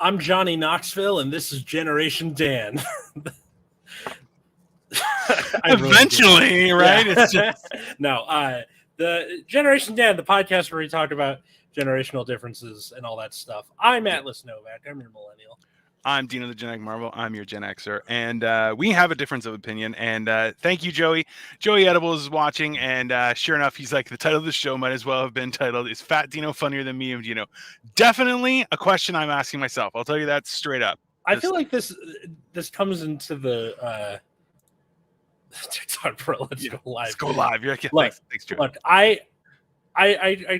I'm Johnny Knoxville, and this is Generation Dan. Eventually, right? Yeah. It's just No, the Generation Dan, the podcast where we talk about generational differences and all that stuff. I'm Atlas Novak. I'm your millennial. I'm Dino the Gen X Marvel. I'm your Gen Xer, and we have a difference of opinion. And thank you, Joey. Joey Edibles is watching, and sure enough, he's like, the title of the show might as well have been titled "Is Fat Dino funnier than me and Dino?" Definitely a question I'm asking myself. I'll tell you that straight up. I feel like this comes into the TikTok Pro. Let's go live. Let's go live. You're like, Look, thanks, Joey. Look, I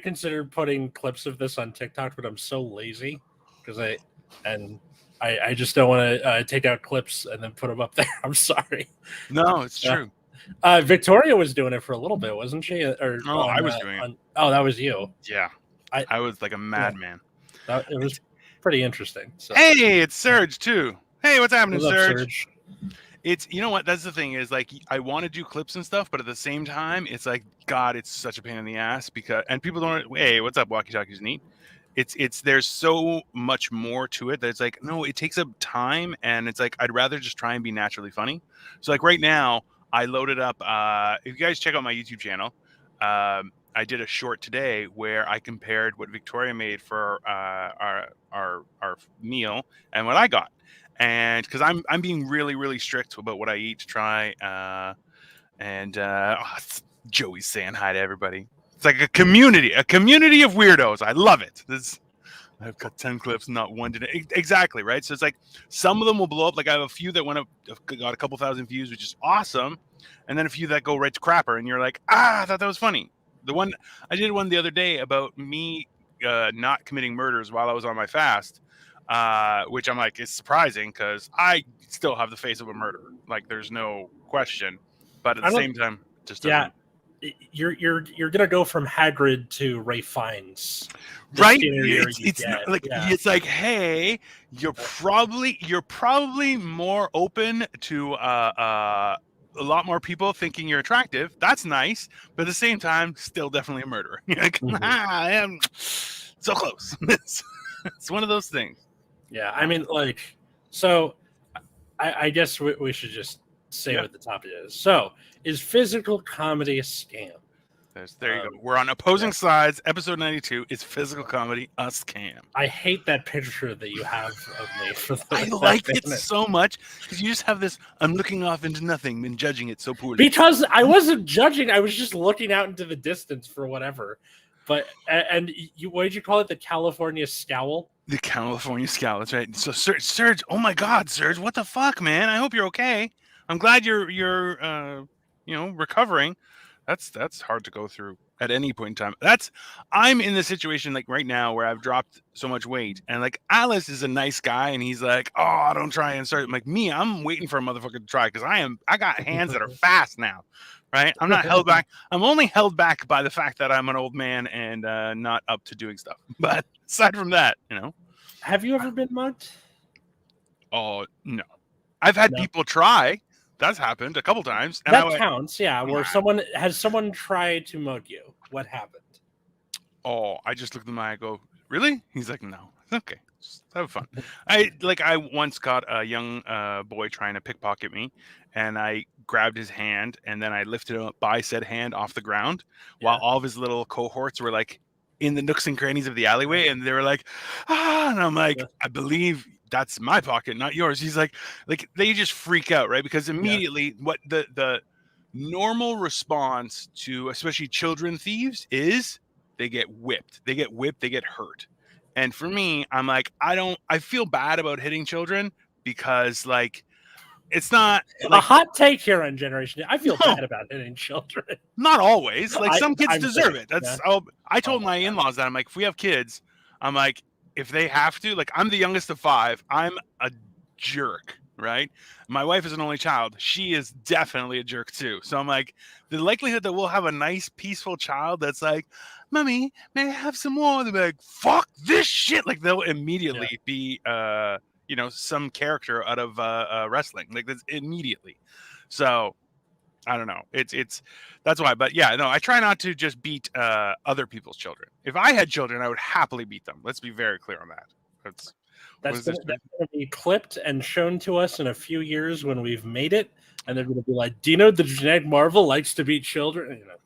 considered putting clips of this on TikTok, but I'm so lazy because I just don't want to take out clips and then put them up there. I'm sorry. No, it's true. Victoria was doing it for a little bit, wasn't she? I was doing it. Oh, that was you. Yeah, I was like a madman. It was pretty interesting. So. Hey, it's Serge too. Hey, what's happening, What's up, Serge? It's, you know what, that's the thing is, like, I want to do clips and stuff, but at the same time, it's like, God, it's such a pain in the ass because, and people don't, hey, what's up, Walkie Talkies Neat? It's there's so much more to it that it's like, no, it takes up time, and it's like, I'd rather just try and be naturally funny. So like right now, I loaded up, if you guys check out my YouTube channel, I did a short today where I compared what Victoria made for our meal and what I got. And because I'm being really, really strict about what I eat to try. Joey's saying hi to everybody. It's like a community of weirdos. I love it. I've got 10 clips, not one today. Exactly, right? So it's like some of them will blow up. Like I have a few that got a couple thousand views, which is awesome. And then a few that go right to crapper. And you're like, I thought that was funny. I did one the other day about me not committing murders while I was on my fast. Which I'm like, it's surprising because I still have the face of a murderer. Like, there's no question. But at the same time, just doesn't. You're gonna go from Hagrid to Ray Fiennes, right? It's like, hey, you're probably more open to a lot more people thinking you're attractive. That's nice, but at the same time, still definitely a murderer. You're like, I am so close. It's one of those things. Yeah, I mean, like, so I guess we should just say what the topic is. So, is physical comedy a scam? There you go. We're on opposing sides. Episode 92 is physical comedy a scam. I hate that picture that you have of me. I like it so much because you just have this. I'm looking off into nothing and judging it so poorly. Because I wasn't judging. I was just looking out into the distance for whatever. But and what did you call it? The California scowl. The California scowl. That's right. So Serge, oh my God, Serge, what the fuck, man? I hope you're okay. I'm glad you're recovering. That's hard to go through at any point in time. I'm in the situation like right now where I've dropped so much weight, and like Alice is a nice guy, and he's like, oh, don't try and start. Like me, I'm waiting for a motherfucker to try because I got hands that are fast now. Right? I'm not held back. I'm only held back by the fact that I'm an old man and not up to doing stuff. But aside from that, Have you ever been mugged? Oh, no. I've had people try. That's happened a couple times. And that counts, yeah. Where someone tried to mug you. What happened? Oh, I just looked at my eye and go, really? He's like, no. Okay. Just have fun. I once caught a young boy trying to pickpocket me, and I grabbed his hand, and then I lifted him up by said hand off the ground while all of his little cohorts were like in the nooks and crannies of the alleyway, and they were like, and I'm like, I believe that's my pocket, not yours. He's like they just freak out, right? Because immediately what the normal response to especially children thieves is they get whipped, they get hurt. And for me, I'm like, I feel bad about hitting children because like it's not a hot take here on Generation. I feel bad about hitting children. Not always. Like some kids deserve it. I told my in-laws that I'm like, if we have kids, I'm like, if they have to, like I'm the youngest of 5, I'm a jerk, right? My wife is an only child. She is definitely a jerk too. So I'm like, the likelihood that we'll have a nice, peaceful child that's like, Mommy, may I have some more? They'll be like, fuck this shit. Like they'll immediately be some character out of wrestling, like that's immediately. So I don't know. It's that's why. But yeah, no, I try not to just beat other people's children. If I had children, I would happily beat them. Let's be very clear on that. That's this? going to be clipped and shown to us in a few years when we've made it, and they're going to be like, "Do you know the genetic marvel likes to beat children?" You know.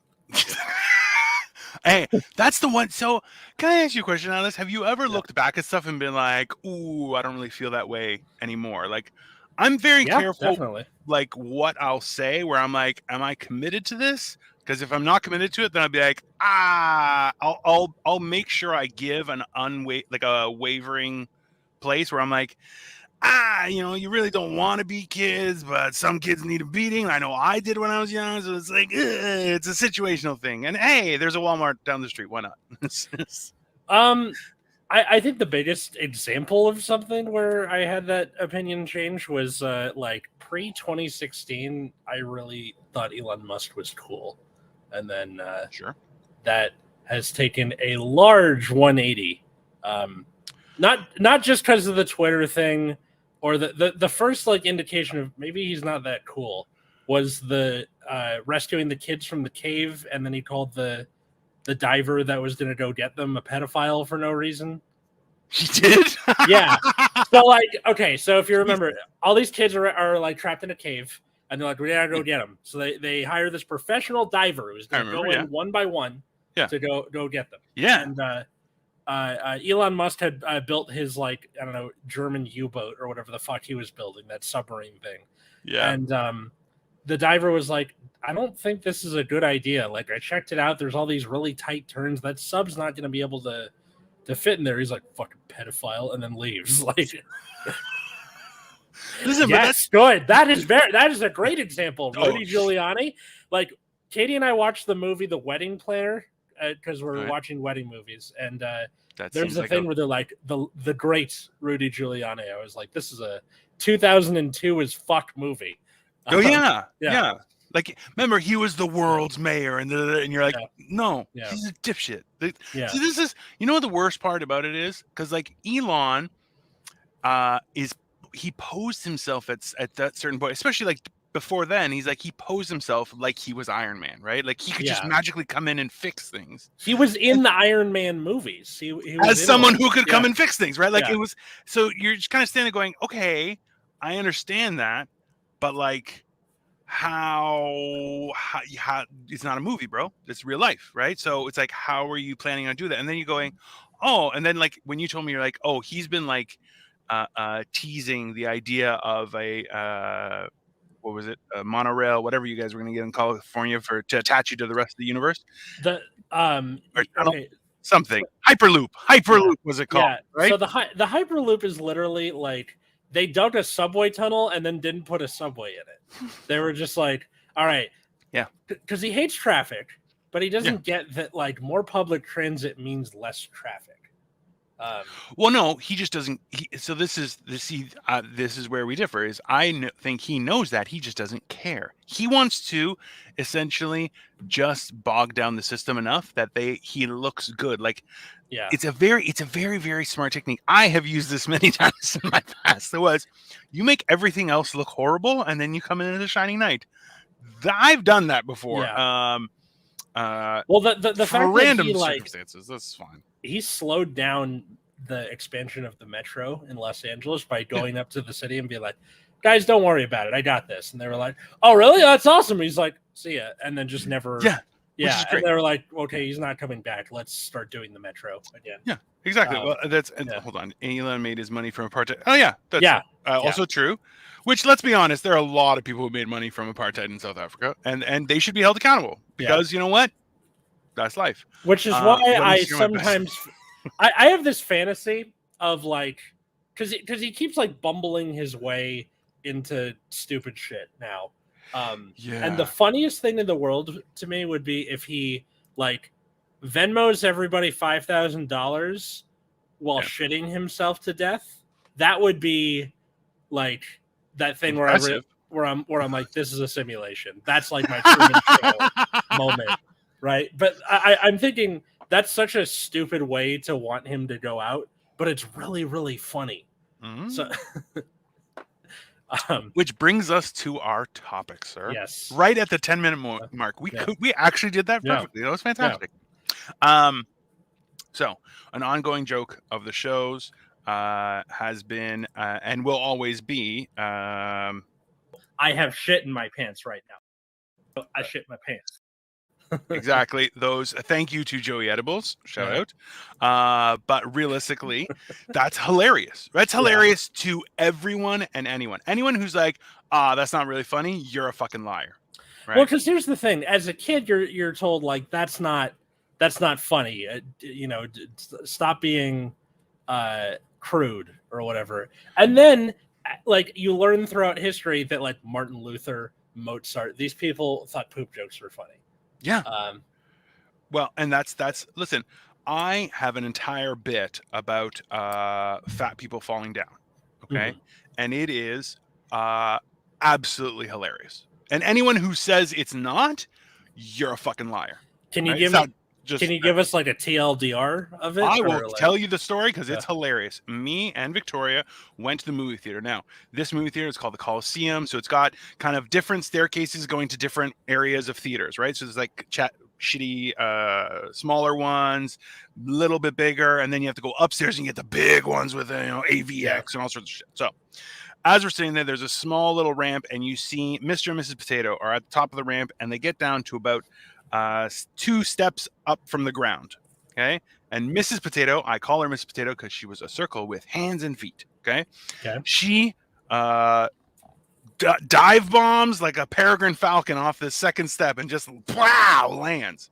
Hey, that's the one. So, can I ask you a question on this? Have you ever looked back at stuff and been like, "Ooh, I don't really feel that way anymore"? Like, I'm very Yeah, careful, definitely. like what I'll say. Where I'm like, "Am I committed to this?" Because if I'm not committed to it, then I'll be like, I'll make sure I give an like a wavering place where I'm like, you really don't want to be kids, but some kids need a beating. I know I did when I was young, so it's like, it's a situational thing. And hey, there's a Walmart down the street. Why not? I think the biggest example of something where I had that opinion change was like pre-2016. I really thought Elon Musk was cool, and then Sure. that has taken a large 180. Not just because of the Twitter thing, or the first like indication of maybe he's not that cool was the rescuing the kids from the cave, and then he called the diver that was going to go get them a pedophile for no reason. He did? Yeah. So like, okay, so if you remember, all these kids are like trapped in a cave, and they're like, we gotta go get them. So they hire this professional diver who's going to go in one by one to go get them. Yeah. And Elon Musk had built his like, I don't know, German U-boat or whatever the fuck he was building, that submarine thing. Yeah. And the diver was like, I don't think this is a good idea. Like, I checked it out. There's all these really tight turns. That sub's not going to be able to fit in there. He's like, fucking pedophile, and then leaves. Like, listen, yes, that's good. That is a great example. Rudy Giuliani. Like, Katie and I watched the movie The Wedding Planner because we're watching wedding movies, and there's a thing where they're like the great Rudy Giuliani. I was like, this is a 2002 as fuck movie. Oh yeah. Like, remember, he was the world's mayor, and you're like, no, he's a dipshit. So this is, what the worst part about it is, because like Elon, he posed himself at that certain point, especially like before then. He posed himself like he was Iron Man, right? Like he could just magically come in and fix things. He was in the Iron Man movies. He was as someone who could come and fix things, right? Like it was. So you're just kind of standing going, okay, I understand that, but like, how it's not a movie, bro. It's real life, right? So it's like, how are you planning on doing that? And then you're going, and then like when you told me, you're like, he's been like teasing the idea of a what was it, a monorail, whatever you guys were going to get in California to attach you to the rest of the universe. Something Hyperloop was it called? Right. So the Hyperloop is literally like, they dug a subway tunnel and then didn't put a subway in it. They were just like, all right. Yeah. Because he hates traffic, but he doesn't get that like more public transit means less traffic. Well, no, he just doesn't. So this is where we differ. Is I think he knows that, he just doesn't care. He wants to essentially just bog down the system enough that he looks good. Like, it's a very, very smart technique. I have used this many times in my past. There was, you make everything else look horrible, and then you come into the shining knight. I've done that before. Yeah. Well, the fact random that he, circumstances, that's fine. He slowed down the expansion of the metro in Los Angeles by going up to the city and being like, guys, don't worry about it. I got this. And they were like, oh, really? That's awesome. He's like, see ya. And then just never. Yeah. And they were like, okay, he's not coming back. Let's start doing the metro again. Yeah, exactly. Well, hold on. Elon made his money from apartheid. Oh, yeah. That's also true. Which, let's be honest, there are a lot of people who made money from apartheid in South Africa, and they should be held accountable because you know what? That's life. Which is why I sometimes I have this fantasy of like, because he keeps like bumbling his way into stupid shit now. And the funniest thing in the world to me would be if he like Venmos everybody $5,000 while shitting himself to death. That would be like that thing where I'm like, this is a simulation. That's like my Truman Show moment, right? But I'm thinking that's such a stupid way to want him to go out, but it's really, really funny. Mm-hmm. So. Which brings us to our topic, sir. Yes. Right at the 10-minute mark. We actually did that perfectly. That was fantastic. So an ongoing joke of the shows has been and will always be. I have shit in my pants right now. I shit my pants. Exactly. Those. Thank you to Joey Edibles. Shout out. But realistically, that's hilarious. That's hilarious to everyone and anyone. Anyone who's like, that's not really funny. You're a fucking liar. Right? Well, because here's the thing: as a kid, you're told like that's not funny. Stop being crude or whatever. And then like you learn throughout history that like Martin Luther, Mozart, these people thought poop jokes were funny. Yeah. Well, and that's listen, I have an entire bit about fat people falling down. Okay. Mm-hmm. And it is absolutely hilarious. And anyone who says it's not, you're a fucking liar. Can you give us like a TLDR of it? I will tell you the story because it's hilarious. Me and Victoria went to the movie theater. Now, this movie theater is called the Coliseum, so it's got kind of different staircases going to different areas of theaters, right? So there's like shitty, smaller ones, a little bit bigger, and then you have to go upstairs and get the big ones with AVX and all sorts of shit. So as we're sitting there, there's a small little ramp, and you see Mr. and Mrs. Potato are at the top of the ramp, and they get down to about 2 steps up from the ground. Okay. And Mrs. Potato, I call her Mrs. Potato because she was a circle with hands and feet. Okay. She dive bombs like a peregrine falcon off the second step and just lands.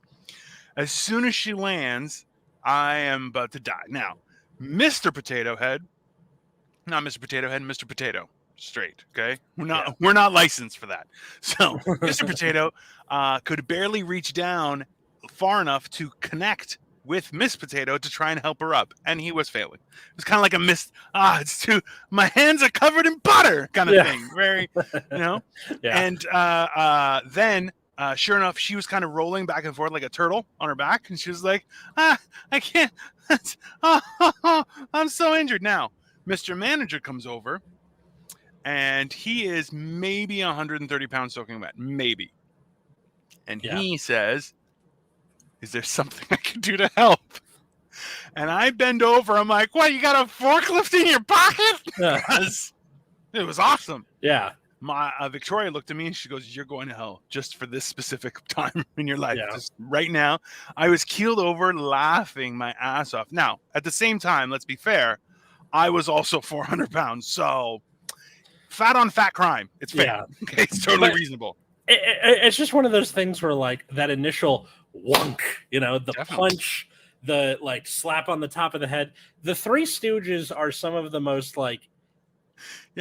As soon as she lands, I am about to die. Now, Mr. Potato Head, not Mr. Potato Head, Mr. Potato. Straight, okay? We're not licensed for that. So Mr. Potato could barely reach down far enough to connect with Miss Potato to try and help her up, and he was failing. It was kind of like a miss. It's too. My hands are covered in butter, kind of thing. Very, Yeah. And then, sure enough, she was kind of rolling back and forth like a turtle on her back, and she was like, I can't. I'm so injured now. Mr. Manager comes over. And he is maybe 130 pounds soaking wet, maybe. And he says, "Is there something I can do to help?" And I bend over. I'm like, "What? You got a forklift in your pocket?" Because it was awesome. Yeah. My Victoria looked at me and she goes, "You're going to hell just for this specific time in your life. Just right now." I was keeled over, laughing my ass off. Now, at the same time, let's be fair, I was also 400 pounds, so. Fat on fat crime. It's fair. Yeah. Okay, it's totally reasonable. It's just one of those things where like that initial wonk, the punch, the like slap on the top of the head. The Three Stooges are some of the most like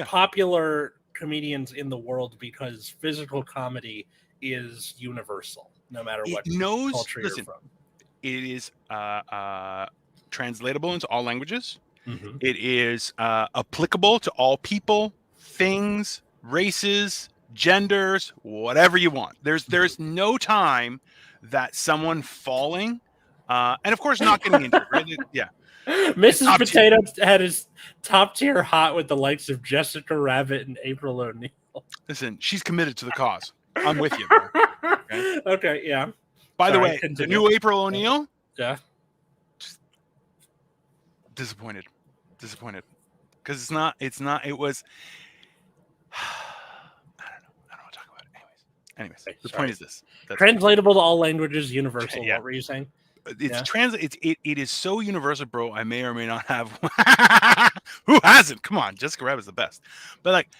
popular comedians in the world because physical comedy is universal, no matter what culture you're from. It is translatable into all languages. Mm-hmm. It is applicable to all people, things, races, genders, whatever you want. There's no time that someone falling, and of course not getting injured. Right? Yeah. Mrs. Potato had his top tier hot with the likes of Jessica Rabbit and April O'Neil. Listen, she's committed to the cause. I'm with you. Okay, yeah. By the way, the new April O'Neil. Yeah. Just disappointed. Because it's not. It was. I don't know what to talk about it. Anyways, the point is this. Translatable to all languages, universal. Yeah. What were you saying? It is so universal, bro. I may or may not have. Who hasn't? Come on, Jessica Rabbit's the best. But like,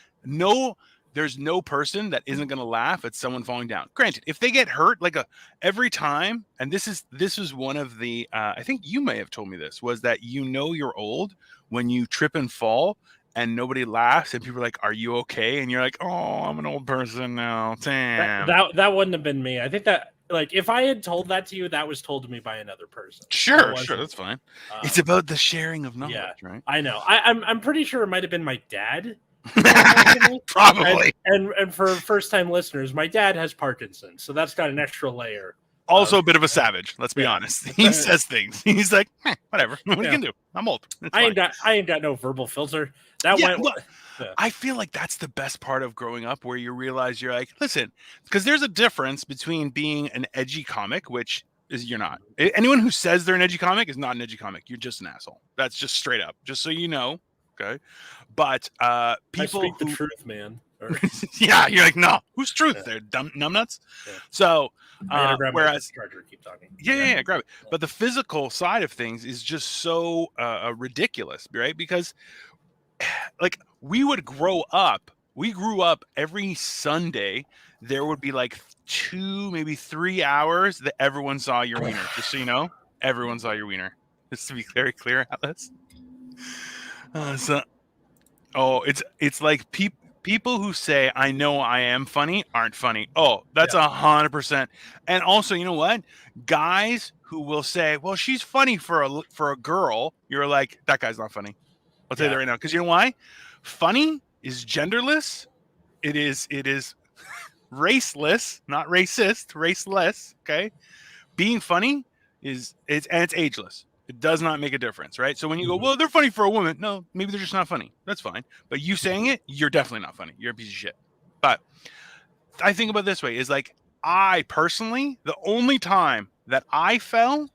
there's no person that isn't gonna laugh at someone falling down. Granted, if they get hurt, like every time, and this is one of the. I think you may have told me this was that you're old when you trip and fall. And nobody laughs, and people are like, "Are you okay?" And you're like, "Oh, I'm an old person now." Damn. That wouldn't have been me. I think that, like, if I had told that to you, that was told to me by another person. Sure, that's fine. It's about the sharing of knowledge, right? I know. I'm pretty sure it might have been my dad. Probably. And for first-time listeners, my dad has Parkinson's, so that's got an extra layer. Also a bit of a savage, let's be honest. He says things. He's like, whatever. What you can do? I'm old. I ain't got no verbal filter. I feel like that's the best part of growing up, where you realize you're like, listen, because there's a difference between being an edgy comic, which You're not. Anyone who says they're an edgy comic is not an edgy comic. You're just an asshole. That's just straight up. Just so you know. Okay. But people I speak the truth, man. Yeah, you're like, no, whose truth? They're dumb numbnuts. Yeah. So whereas charger, keep talking. Yeah, grab it. But the physical side of things is just so ridiculous, right? Because like we grew up every Sunday. There would be like 2, maybe 3 hours that everyone saw your wiener. Just so you know, everyone saw your wiener. Just to be very clear, Atlas. It's like people who say I know I am funny aren't funny. Oh, that's 100%. And also, you know what? Guys who will say, "Well, she's funny for a girl." You're like, that guy's not funny. I'll tell you that right now, because you know why? Funny is genderless. It is raceless, not racist, raceless. Okay, being funny it's ageless. It does not make a difference, right? So when you go, well, they're funny for a woman. No, maybe they're just not funny. That's fine. But you saying it, you're definitely not funny. You're a piece of shit. But I think about it this way is like, I personally, the only time that I fell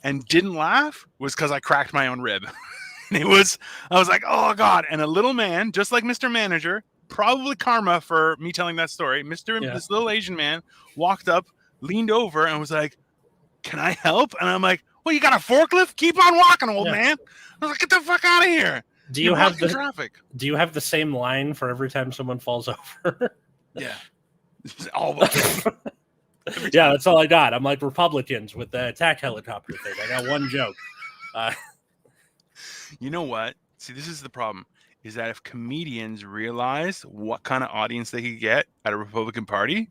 and didn't laugh was because I cracked my own rib. I was like, oh God. And a little man, just like Mr. Manager, probably karma for me telling that story. This little Asian man walked up, leaned over and was like, can I help? And I'm like, well, you got a forklift? Keep on walking, old man. I was like, get the fuck out of here. Do you have the same line for every time someone falls over? Yeah. Always. Yeah, that's all I got. I'm like Republicans with the attack helicopter thing. I got one joke. You know what? See, this is the problem, is that if comedians realize what kind of audience they could get at a Republican Party,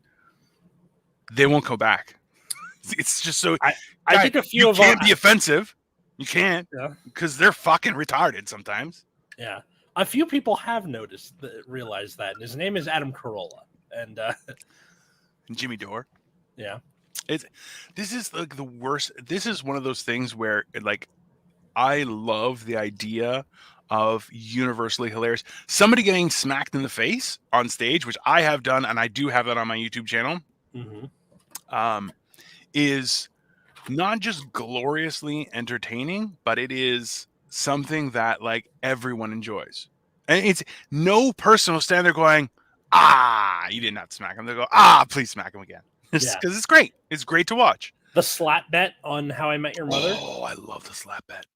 they won't go back. It's just so... I think a few you can't be offensive. You can't, because they're fucking retarded sometimes. Yeah. A few people have realized that, and his name is Adam Carolla. And Jimmy Dore. Yeah. This is like the worst. This is one of those things where, like, I love the idea of universally hilarious. Somebody getting smacked in the face on stage, which I have done, and I do have that on my YouTube channel, is not just gloriously entertaining, but it is something that like everyone enjoys. And it's no person will stand there going, you did not smack him. They go, please smack him again. Because it's great. It's great to watch. The slap bet on How I Met Your Mother. Oh, I love the slap bet.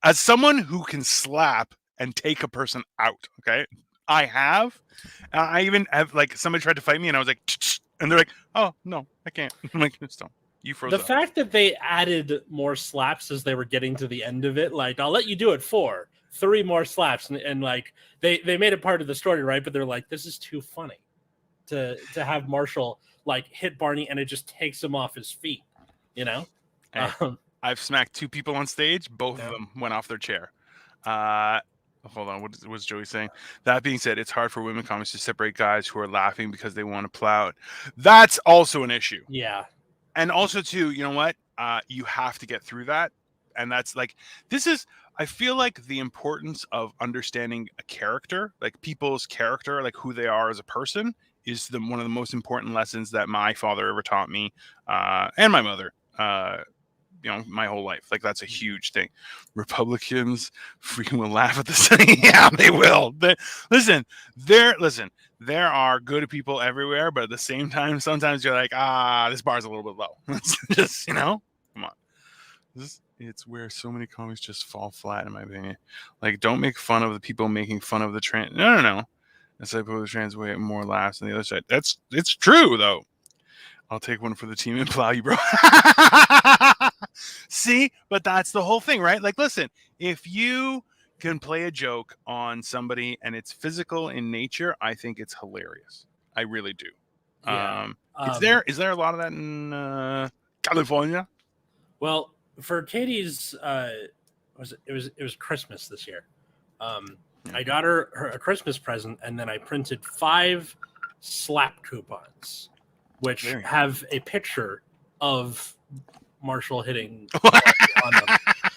As someone who can slap and take a person out, okay, I even have, like, somebody tried to fight me and I was like, and they're like, oh, no, I can't. I'm like, stop. You froze the up. fact that they added more slaps as they were getting to the end of it, like, I'll let you do it 3 more slaps, and like they made it part of the story, right? But they're like, this is too funny to have Marshall like hit Barney and it just takes him off his feet, you know. Hey, I've smacked 2 people on stage, both of them went off their chair. Hold on, what was Joey saying? That being said, it's hard for women comics to separate guys who are laughing because they want to plow it. That's also an issue. Yeah. And also, too, you know what? You have to get through that. And that's like, I feel like the importance of understanding a character, like people's character, like who they are as a person, is one of the most important lessons that my father ever taught me, and my mother, my whole life. Like, that's a huge thing. Republicans freaking will laugh at this. Yeah, they will. There are good people everywhere, but at the same time, sometimes you're like, this bar's a little bit low. Just, come on. It's where so many comics just fall flat, in my opinion. Like, don't make fun of the people making fun of the trans. No. It's like, the trans way more laughs than the other side. It's true, though. I'll take one for the team and plow you, bro. See? But that's the whole thing, right? Like, listen, if you can play a joke on somebody and it's physical in nature, I think it's hilarious. I really do. Yeah. Is there a lot of that in California? Well, for Katie's, it was Christmas this year. I got her a Christmas present, and then I printed 5 slap coupons, which have a picture of Marshall hitting on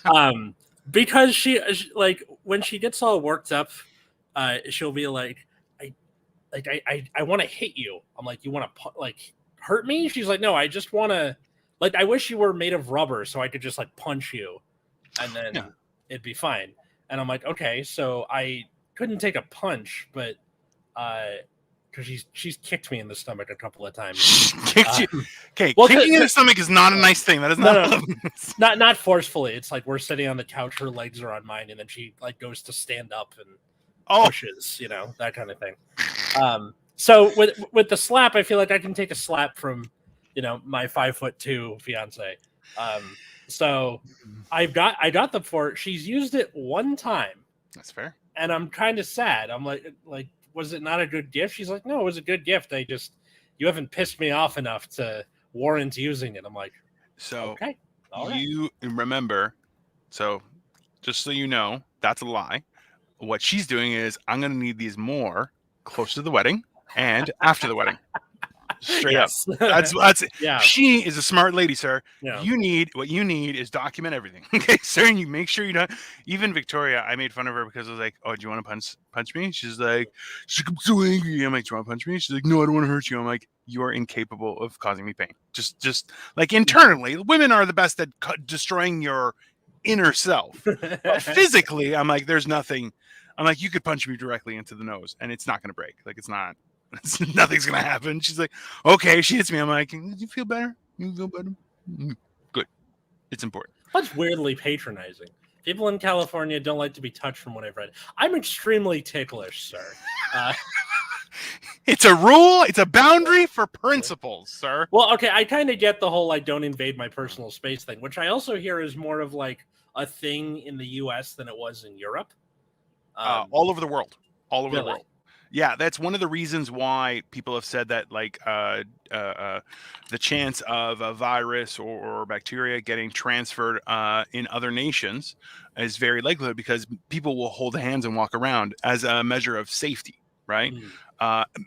them. Because she like, when she gets all worked up, she'll be like, I want to hit you. I'm like, you want to like hurt me? She's like, no, I just want to Like, I wish you were made of rubber so I could just like punch you and then it'd be fine. And I'm like, okay, so I couldn't take a punch, but because she's kicked me in the stomach a couple of times. Kicked you. Okay, kicking in the stomach is not a nice thing. That is not not forcefully. It's like we're sitting on the couch, her legs are on mine, and then she like goes to stand up and pushes, that kind of thing. So with the slap, I feel like I can take a slap from, my 5'2" fiance. So I got the fort. She's used it one time. That's fair. And I'm kind of sad. I'm like, was it not a good gift? She's like, no, it was a good gift. You haven't pissed me off enough to warrant using it. I'm like, so okay. You remember, so just so you know, that's a lie. What she's doing is, I'm going to need these more close to the wedding and after the wedding. Straight up. That's yeah. She is a smart lady, sir. Yeah. What you need is document everything. Okay, sir. And you make sure you don't. Even Victoria, I made fun of her because I was like, "Oh, do you want to punch me?" She's like, "I'm so angry." I'm like, "Do you want to punch me?" She's like, "No, I don't want to hurt you." I'm like, "You are incapable of causing me pain. Just like internally, women are the best at destroying your inner self. But physically, I'm like, there's nothing. I'm like, you could punch me directly into the nose, and it's not going to break. Like, it's not. Nothing's gonna happen. She's like, okay. She hits me. I'm like, did you feel better? You feel better? Good. It's important. That's weirdly patronizing. People in California don't like to be touched, from what I've read. I'm extremely ticklish, sir. It's a rule. It's a boundary for principles, sir. Well, okay. I kind of get the whole like don't invade my personal space thing, which I also hear is more of like a thing in the U.S. than it was in Europe. All over the world. All over really? the world. Yeah, that's one of the reasons why people have said that, like, the chance of a virus or bacteria getting transferred in other nations is very likely, because people will hold hands and walk around as a measure of safety, right?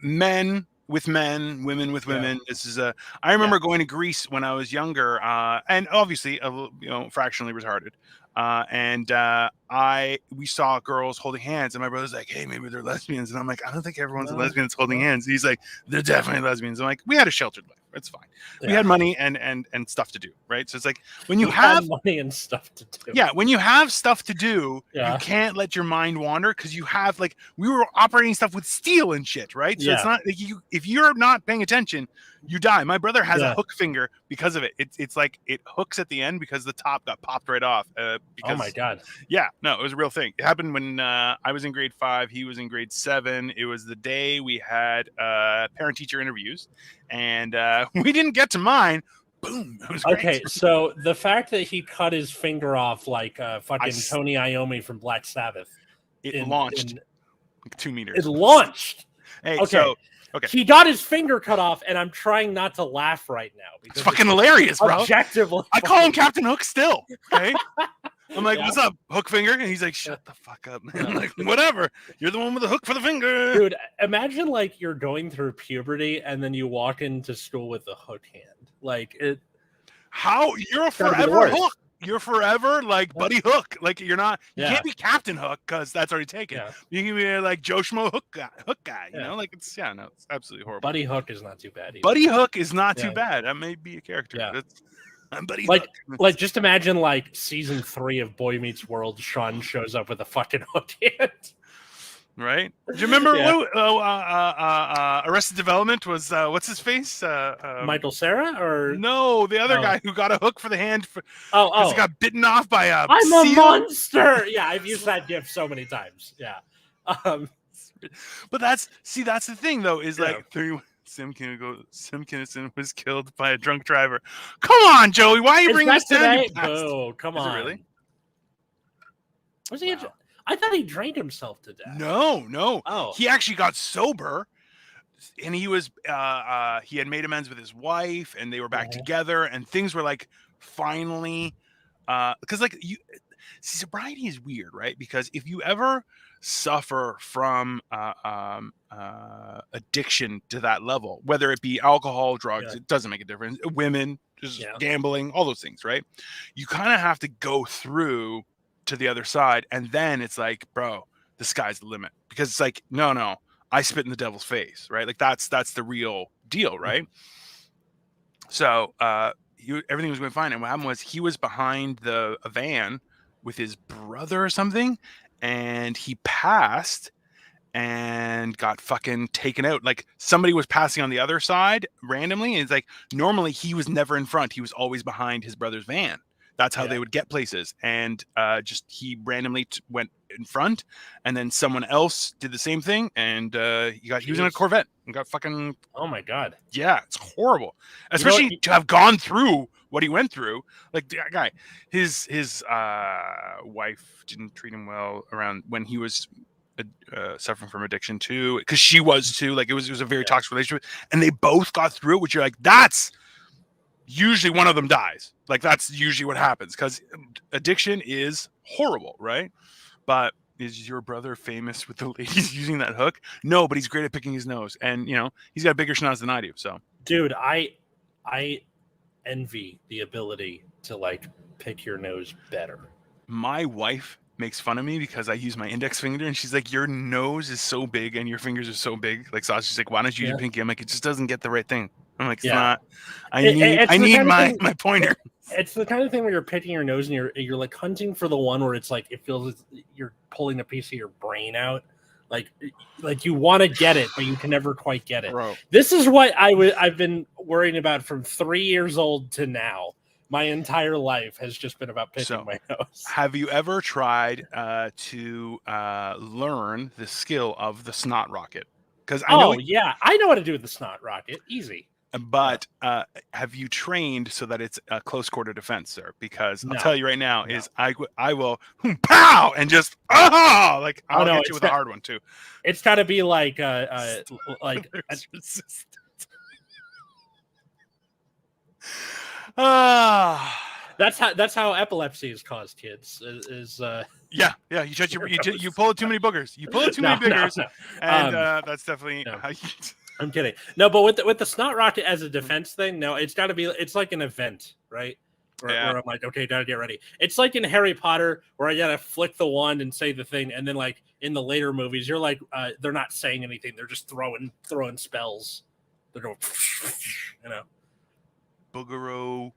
Men with men, women with women. This is I remember going to Greece when I was younger, and obviously, fractionally retarded. We saw girls holding hands, and my brother's like, "Hey, maybe they're lesbians," and I'm like, "I don't think everyone's a lesbian that's holding hands." He's like, "They're definitely lesbians." I'm like, "We had a sheltered life. It's fine. We had money and stuff to do, right?" So it's like when you have money and stuff to do. Yeah, when you have stuff to do, you can't let your mind wander, because you have we were operating stuff with steel and shit, right? So it's not like if you're not paying attention, you die. My brother has a hook finger because of it. It's like it hooks at the end because the top got popped right off. Because, oh my god! Yeah, no, it was a real thing. It happened when I was in grade 5. He was in grade 7. It was the day we had parent-teacher interviews, and we didn't get to mine. Boom! It was great. Okay, so the fact that he cut his finger off like fucking Tony Iommi from Black Sabbath, it launched like 2 meters. It launched. Hey, okay. He got his finger cut off, and I'm trying not to laugh right now because it's fucking hilarious, bro. Objectively, I call him Captain Hook still. Okay. I'm like, "What's up, hook finger?" And he's like, "Shut the fuck up, man." I'm like, "Whatever. You're the one with the hook for the finger." Dude, imagine like you're going through puberty and then you walk into school with a hook hand. Like it. How you're forever hook. You're forever like Buddy Hook. Like you're not. You can't be Captain Hook because that's already taken. Yeah. You can be like Joe Schmo Hook guy. You know, like it's it's absolutely horrible. Buddy Hook is not too bad. Either. Buddy Hook is not too bad. That may be a character. Yeah. I'm Buddy Hook. Like just imagine like season 3 of Boy Meets World. Sean shows up with a fucking hook hand. Right? Do you remember Arrested Development was what's his face? Michael Cera or no, the other guy who got a hook for the hand he got bitten off by a I'm seal. a monster. Yeah, I've used that gif so many times. Yeah. But that's the thing though, is like Sam Kinison was killed by a drunk driver. Come on, Joey, why are you bringing this down? Oh, come on. Is it really? Was he? I thought he drank himself to death. No. Oh, he actually got sober, and he was he had made amends with his wife, and they were back together, and things were like finally because like sobriety is weird, right? Because if you ever suffer from addiction to that level, whether it be alcohol, drugs, it doesn't make a difference. Women, just gambling, all those things, right? You kind of have to go through to the other side, and then it's like, bro, the sky's the limit, because it's like, no, I spit in the devil's face, right? Like that's the real deal, right? So everything was going fine. And what happened was he was behind a van with his brother or something, and he passed and got fucking taken out. Like somebody was passing on the other side randomly, and it's like normally he was never in front. He was always behind his brother's van. That's how they would get places. And just he randomly went in front, and then someone else did the same thing, and he was in a Corvette and got fucking. Oh my god! Yeah, it's horrible, especially to have gone through what he went through. Like the guy, his wife didn't treat him well around when he was suffering from addiction too, because she was too. Like it was a very toxic relationship, and they both got through it. Which you're like, that's usually one of them dies. Like that's usually what happens, because addiction is horrible, right? But is your brother famous with the ladies using that hook? No, but he's great at picking his nose, and he's got a bigger schnoz than I do. So, dude, I envy the ability to like pick your nose better. My wife makes fun of me because I use my index finger, and she's like, your nose is so big and your fingers are so big. Like, so she's like, why don't you use your pinky? I'm like, it just doesn't get the right thing. I'm like, it's not. I need my pointer. It's the kind of thing where you're picking your nose and you're like hunting for the one where it's like it feels you're pulling a piece of your brain out. Like you want to get it, but you can never quite get it. Bro. This is what I've been worrying about from 3 years old to now. My entire life has just been about picking my nose. Have you ever tried to learn the skill of the snot rocket? Because I know how to do the snot rocket. Easy. But have you trained so that it's a close quarter defense, sir? Because I'll tell you right now, is I will pow and just I'll hit you with a hard one too. It's got to be like that's how epilepsy is caused, kids. You pull too many boogers. You pull too many boogers, and that's definitely how you. I'm kidding. No, but with the snot rocket as a defense thing, no, it's got to be. It's like an event, right? Where I'm like, okay, gotta get ready. It's like in Harry Potter where I gotta flick the wand and say the thing, and then like in the later movies, you're like, they're not saying anything; they're just throwing spells. They're going, Boogero,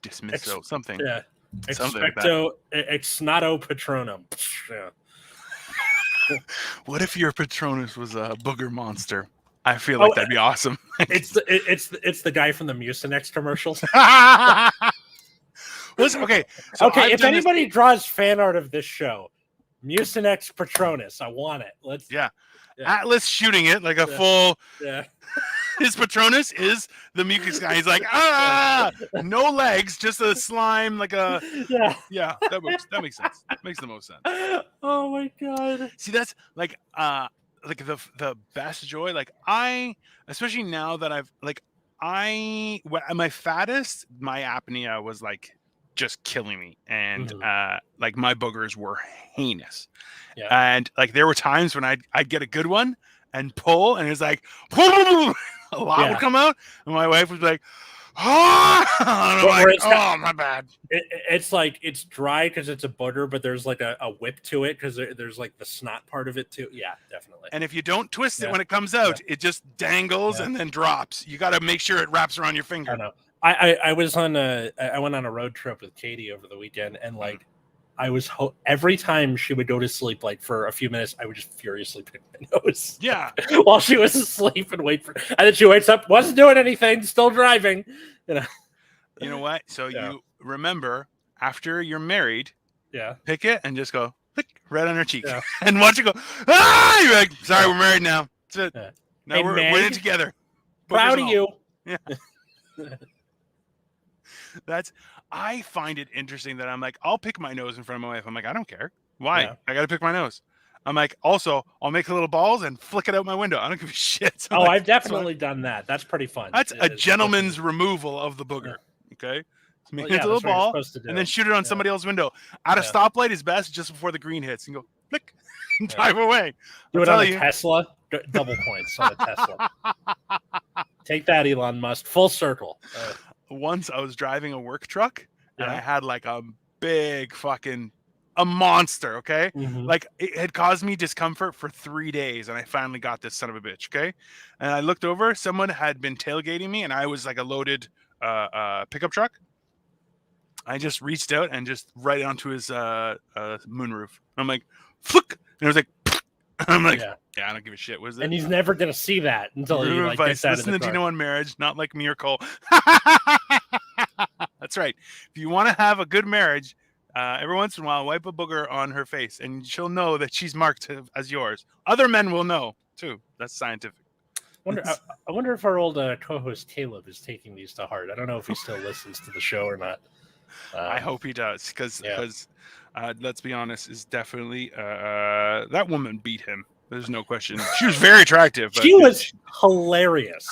dismisso, something. Yeah, expecto ex nihilo patronum. Yeah. What if your Patronus was a booger monster? I feel like that'd be awesome. It's the guy from the Mucinex commercials. Okay. So if anybody draws fan art of this show, Mucinex Patronus, I want it. Let's Atlas shooting it like a full. Yeah. His Patronus is the mucus guy. He's like, no legs, just a slime, like a. Yeah. That makes sense. Makes the most sense. Oh my god. See, that's like the best joy. Like especially now that when my fattest, my apnea was like just killing me, and like my boogers were heinous. Yeah. And like there were times when I'd get a good one and pull, and it was like a lot would come out, and my wife was like, my bad. It's like it's dry because it's a booger, but there's like a whip to it because there's like the snot part of it too. Yeah, definitely. And if you don't twist it when it comes out, it just dangles and then drops. You got to make sure it wraps around your finger. I know. I went on a road trip with Katie over the weekend, and like I was every time she would go to sleep, like for a few minutes, I would just furiously pick my nose. Yeah, while she was asleep and wait for, and then she wakes up, wasn't doing anything, still driving. You know what? So you remember after you're married, pick it and just go click right on her cheek, and watch it go. You're like, sorry, we're married now. That's it. Now we're in it together. Proud of you. Yeah. I find it interesting that I'm like, I'll pick my nose in front of my wife. I'm like, I don't care. Why? Yeah. I got to pick my nose. I'm like, also, I'll make little balls and flick it out my window. I don't give a shit. So I've definitely done that. That's pretty fun. That's a gentleman's removal of the booger. Okay. Make it a little ball and then shoot it on somebody else's window. At a stoplight is best just before the green hits and go flick and drive away. Do it on a Tesla. Double points on a Tesla. Take that, Elon Musk. Full circle. Once I was driving a work truck and I had like a big a monster, okay? Mm-hmm. Like it had caused me discomfort for 3 days, and I finally got this son of a bitch, okay? And I looked over, someone had been tailgating me, and I was like a loaded pickup truck. I just reached out and just right onto his moonroof. I'm like, flick, and it was like, I'm like, yeah, I don't give a shit. Was it? And he's never gonna see that until he like gets out of the car. Listen to Dino on Marriage, not like me or Cole. That's right. If you want to have a good marriage, every once in a while, wipe a booger on her face, and she'll know that she's marked as yours. Other men will know too. That's scientific. I wonder if our old co-host Caleb is taking these to heart. I don't know if he still listens to the show or not. I hope he does, because let's be honest, is definitely that woman beat him. There's no question. She was very attractive. But she was hilarious.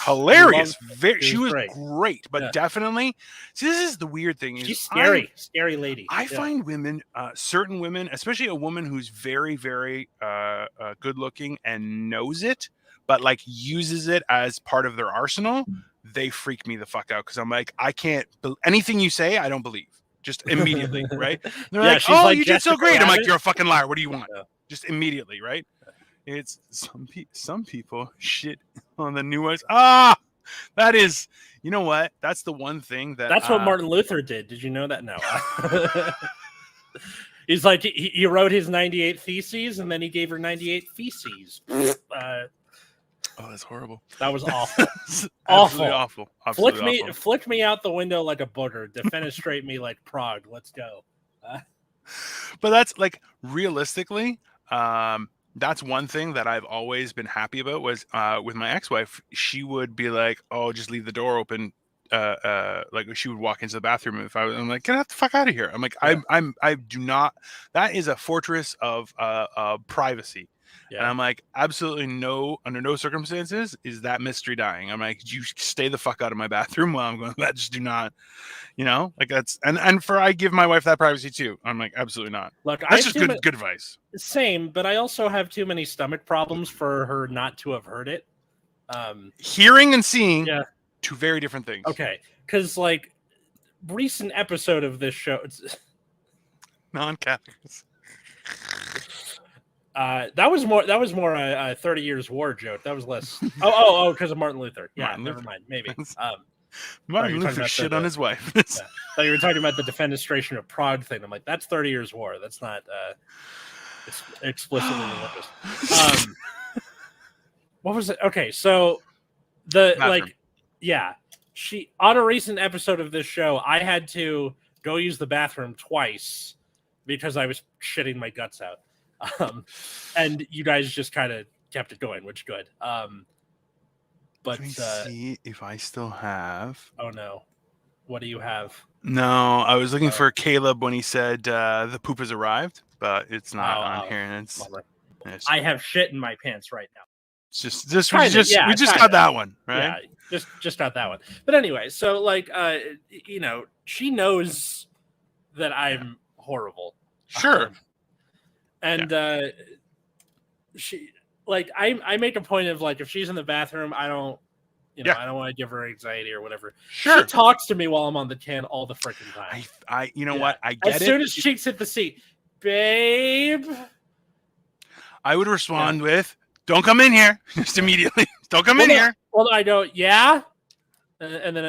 She was great, but definitely. See, this is the weird thing. She's scary lady. I find women, certain women, especially a woman who's very, very good looking and knows it, but like uses it as part of their arsenal. They freak me the fuck out, because I'm like, I can't. Anything you say, I don't believe. Just immediately, right? They're like, oh, like you did so great. I'm like, you're a fucking liar. What do you want? Yeah. Just immediately, right? It's some people shit on the new ones. That is, you know what? That's the one thing that's what Martin Luther did. Did you know that? No. He's like, he wrote his 98 Theses, and then he gave her 98 feces. Oh, that's horrible. That was awful. awful. Flick me out the window like a booger. Defenestrate me like Prague. Let's go. But that's like, realistically, that's one thing that I've always been happy about was with my ex-wife. She would be like, "Oh, just leave the door open." Like she would walk into the bathroom if I'm like, "Get the fuck out of here." I'm like, I do not. That is a fortress of privacy. Yeah. And I'm like, absolutely under no circumstances is that mystery dying. I'm like, you stay the fuck out of my bathroom while I'm going to bed. Just do not, like that's, and I give my wife that privacy too. I'm like, absolutely not. Look, that's just good advice. Same, but I also have too many stomach problems for her not to have heard it. Hearing and seeing, two very different things. Okay. Cause like recent episode of this show, non-Catholics. That was more a 30 Years War joke. That was less. Because of Martin Luther. Yeah, never mind. Maybe. Martin Luther shit on his wife. I thought you were talking about the defenestration of Prague thing. I'm like, that's 30 Years War. That's not explicitly religious. What was it? Okay, so she on a recent episode of this show, I had to go use the bathroom twice because I was shitting my guts out. And you guys just kind of kept it going, which is good. But let me see if I still have. Oh no, what do you have? No, I was looking for Caleb when he said the poop has arrived, but it's not on here. And I have shit in my pants right now. It's just we just got that one, right? Yeah, just got that one. But anyway, so like she knows that I'm horrible. Sure. And she like I make a point of like if she's in the bathroom, I don't I don't want to give her anxiety or whatever. Sure. She talks to me while I'm on the can all the freaking time. I you know what? I get it. As soon as cheeks hit the seat, babe. I would respond with, "Don't come in here," just immediately. Don't come in here. Well, I go, yeah, and then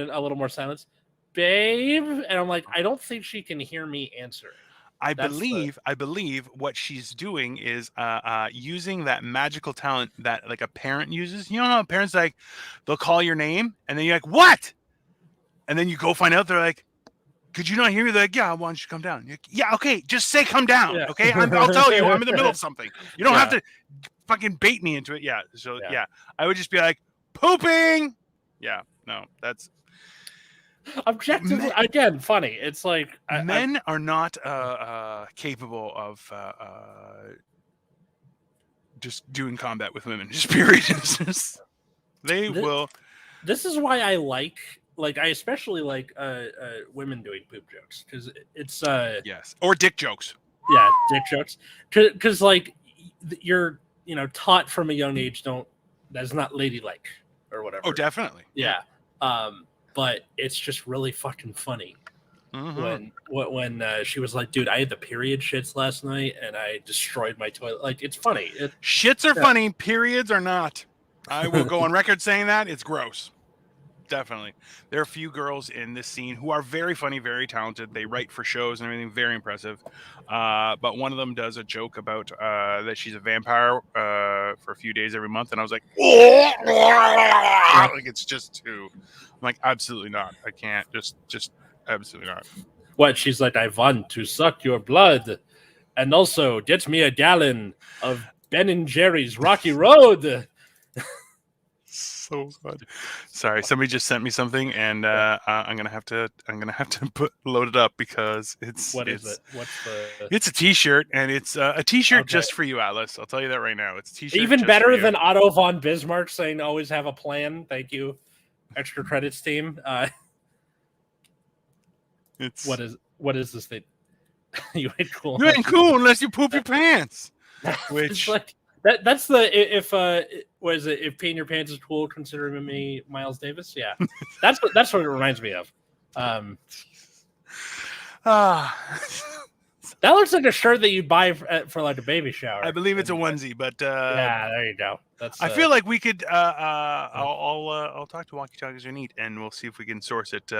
a little more silence, babe, and I'm like, I don't think she can hear me answer. I believe what she's doing is using that magical talent that like a parent uses. You know how parents like they'll call your name and then you're like, "What?" And then you go find out they're like, "Could you not hear me?" They're like, "Yeah, why don't you come down?" You're like, "Yeah, okay, just say come down." Yeah. Okay, I'll tell you. I'm in the middle of something. You don't have to fucking bait me into it. Yeah. So I would just be like, "Pooping." Yeah. No, that's. Objectively, again, funny. It's like men are not capable of just doing combat with women. Just period. Will. This is why I like I especially like women doing poop jokes because it's yes, or dick jokes. Yeah, dick jokes. Because like you're taught from a young age that's not ladylike or whatever. Oh, definitely. Yeah. But it's just really fucking funny when she was like, "Dude, I had the period shits last night and I destroyed my toilet." Like, it's funny. Shits are funny. Periods are not. I will go on record saying that it's gross. Definitely. There are a few girls in this scene who are very funny, very talented. They write for shows and everything, very impressive. But one of them does a joke about that she's a vampire for a few days every month. And I was like, like it's just too. I'm like, absolutely not. I can't. Just absolutely not. What? She's like, I want to suck your blood. And also get me a gallon of Ben and Jerry's Rocky Road. So good. Sorry, somebody just sent me something, and I'm gonna have to load it up because it's What is it? What's the? It's a T-shirt, and it's a T-shirt just for you, Atlas. I'll tell you that right now. It's a T-shirt. Even better than Otto von Bismarck saying, "Always have a plan." Thank you, extra credits team. It's what is this thing? You ain't cool. You ain't cool unless you poop your pants. Which like, that's the if what is it? If peeing your pants is cool, consider me Miles Davis. Yeah, that's what it reminds me of. That looks like a shirt that you buy for like a baby shower. I believe it's a onesie, but yeah, there you go. That's. I feel like we could. I'll talk to Walkie Talkies or Neat, and we'll see if we can source it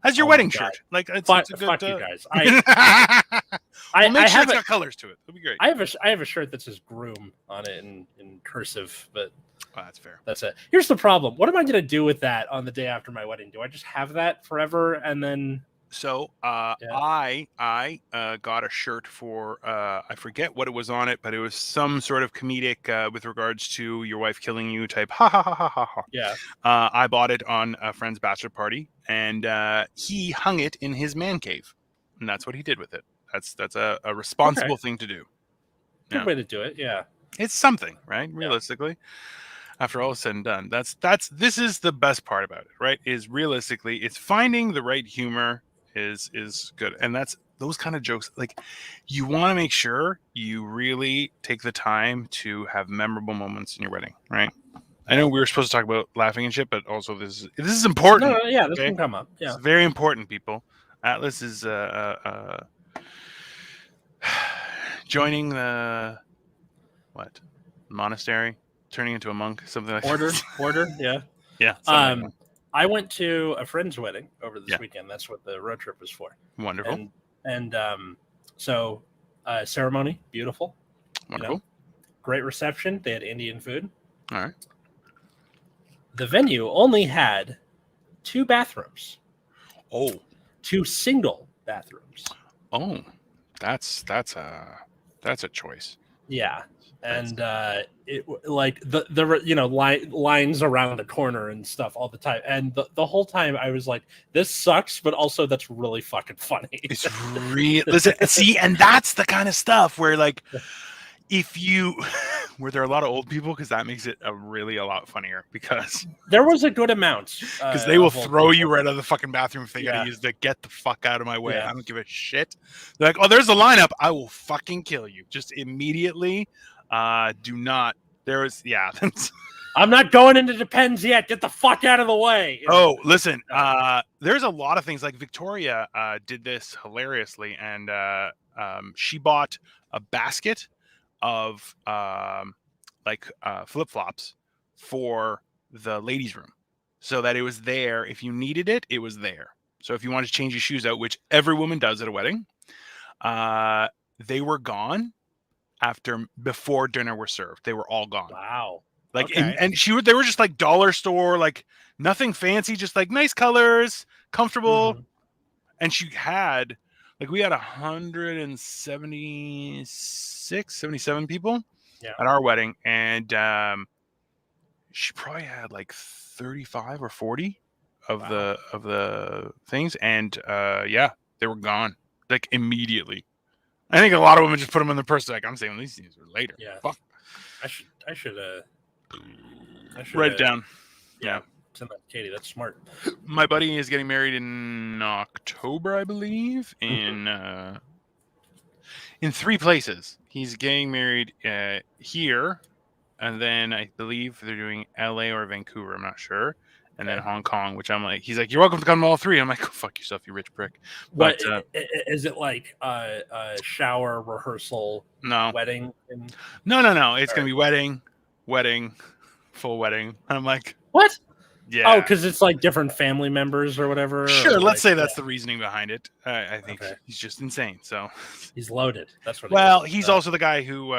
as your wedding shirt. Like it's a good. Fuck you guys. I make sure it's got colors to it. It'll be great. I have a shirt that says "groom" on it in cursive, but that's fair. That's it. Here's the problem. What am I going to do with that on the day after my wedding? Do I just have that forever and then? So I got a shirt for I forget what it was on it, but it was some sort of comedic with regards to your wife killing you type. Ha ha ha ha ha ha. Yeah. I bought it on a friend's bachelor party, and he hung it in his man cave, and that's what he did with it. That's a responsible thing to do. Good way to do it. Yeah. It's something, right? Realistically. After all is said and done, this is the best part about it, right? Is realistically, it's finding the right humor is good, and that's those kind of jokes. Like, you want to make sure you really take the time to have memorable moments in your wedding, right? I know we were supposed to talk about laughing and shit, but also this is important. No, yeah, this can come up. Yeah, it's very important, people. Atlas is joining the monastery, turning into a monk, something like order, yeah. I went to a friend's wedding over this weekend. That's what the road trip was for. Wonderful. And so ceremony, beautiful. Wonderful. Great reception. They had Indian food. All right. The venue only had 2 bathrooms. Oh. 2 single bathrooms. Oh. That's a choice. Yeah. And it like the lines around the corner and stuff all the time, and the whole time I was like, this sucks, but also that's really fucking funny. It's listen, see, and that's the kind of stuff where like where there are a lot of old people, because that makes it a lot funnier, because there was a good amount, because they will throw you right out of the fucking bathroom if they gotta use the get the fuck out of my way. I don't give a shit. They're like, oh, there's a lineup, I will fucking kill you just immediately. Do not. There is, I'm not going into Depends yet. Get the fuck out of the way. Oh, listen. There's a lot of things. Like Victoria did this hilariously, and she bought a basket of flip flops for the ladies' room, so that it was there. If you needed it, it was there. So if you wanted to change your shoes out, which every woman does at a wedding, they were gone. Before dinner were served, they were all gone. Wow. Like, okay. and they were just like dollar store, like nothing fancy, just like nice colors, comfortable. Mm-hmm. And she had, like, we had 177 people at our wedding, and she probably had like 35 or 40 of the things, and they were gone like immediately. I think a lot of women just put them in their purse. Like, I'm saying these things are later. Yeah. Fuck. I should write it down. Yeah. Send that to Katie. That's smart. My buddy is getting married in October, I believe, in 3 places. He's getting married here, and then I believe they're doing LA or Vancouver. I'm not sure. And then Hong Kong, which I'm like, he's like, you're welcome to come to all 3. I'm like, go fuck yourself, you rich prick. But is it like a shower, rehearsal, wedding? No. It's going to be wedding, full wedding. I'm like, what? Yeah. Oh, because it's like different family members or whatever. Sure, or let's say like, that's the reasoning behind it. I think he's just insane. So he's loaded. That's what. Well, he's also the guy who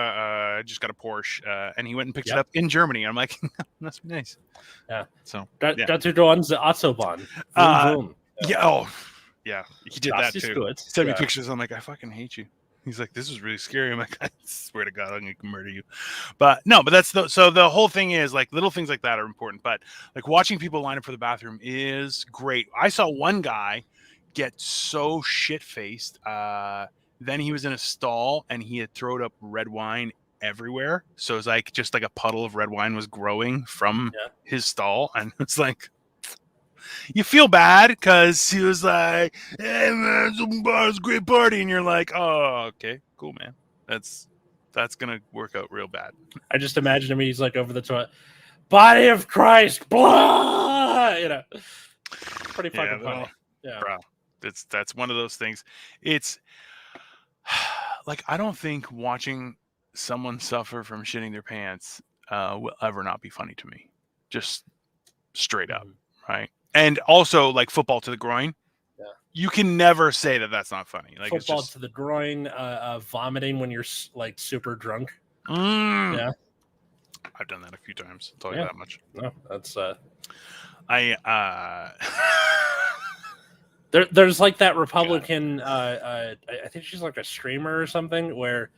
just got a Porsche, and he went and picked it Yep. up in Germany. I'm like, must be nice. Yeah. So Dazu go on the Autobahn. Vroom, yeah. Oh, yeah. He did that too. Good. He sent me pictures. I'm like, I fucking hate you. He's like, this is really scary. I'm like, I swear to God, I'm gonna murder you. But no, but that's so the whole thing is like little things like that are important. But like watching people line up for the bathroom is great. I saw one guy get so shit faced. Then he was in a stall and he had thrown up red wine everywhere. So it's like just like a puddle of red wine was growing from his stall, and it's like. You feel bad because he was like, "Hey man, it was a great party," and you're like, "Oh, okay, cool, man. That's gonna work out real bad." I just imagine him. He's like over the toilet, body of Christ, blah. Pretty fucking funny. Yeah, bro, that's one of those things. It's like I don't think watching someone suffer from shitting their pants will ever not be funny to me. Just straight up, right? And also, like football to the groin, you can never say that that's not funny. Like football it's just... to the groin, vomiting when you're like super drunk. Yeah, I've done that a few times. I'll tell you that much. No, that's There's like that Republican. I think she's like a streamer or something where,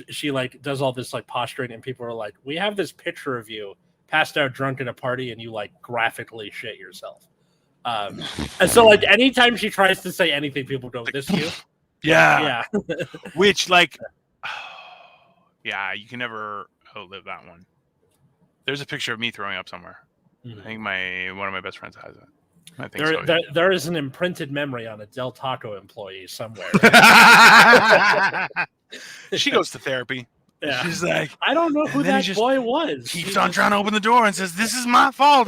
she like does all this like posturing, and people are like, "We have this picture of you." Passed out drunk at a party and you like graphically shit yourself. And so like anytime she tries to say anything, people go, "This you?" Yeah. Which like, yeah, you can never outlive that one. There's a picture of me throwing up somewhere. I think one of my best friends has it. I think there is an imprinted memory on a Del Taco employee somewhere. She goes to therapy. Yeah. She's like, I don't know who that boy was. Keeps on trying to open the door and says, "This is my fault.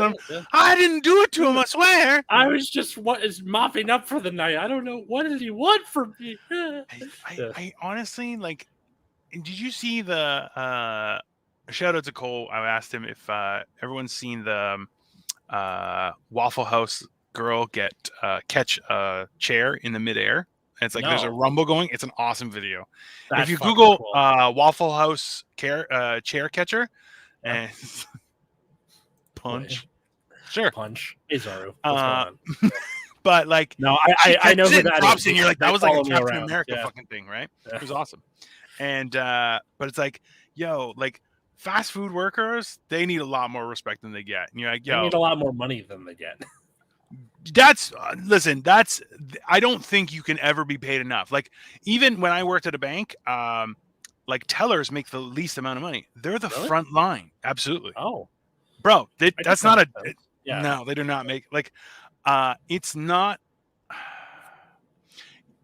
I didn't do it to him. I swear. I was just mopping up for the night. I don't know. What did he want from me?" I honestly like. Did you see the shout out to Cole? I asked him if everyone's seen the Waffle House girl catch a chair in the midair. And it's like there's a rumble going. It's an awesome video. If you Google Waffle House chair catcher and punch, sure, punch Izaru. But like, no, I know who that is. And you're like, that was like a Captain America fucking thing, right? It was awesome. And but it's like, yo, like fast food workers, they need a lot more respect than they get. And you're like, yo, they need a lot more money than they get. I don't think you can ever be paid enough. Like even when I worked at a bank, like tellers make the least amount of money. They're the front line. Absolutely. Oh, bro, that's not a, no, they do not make like, it's not,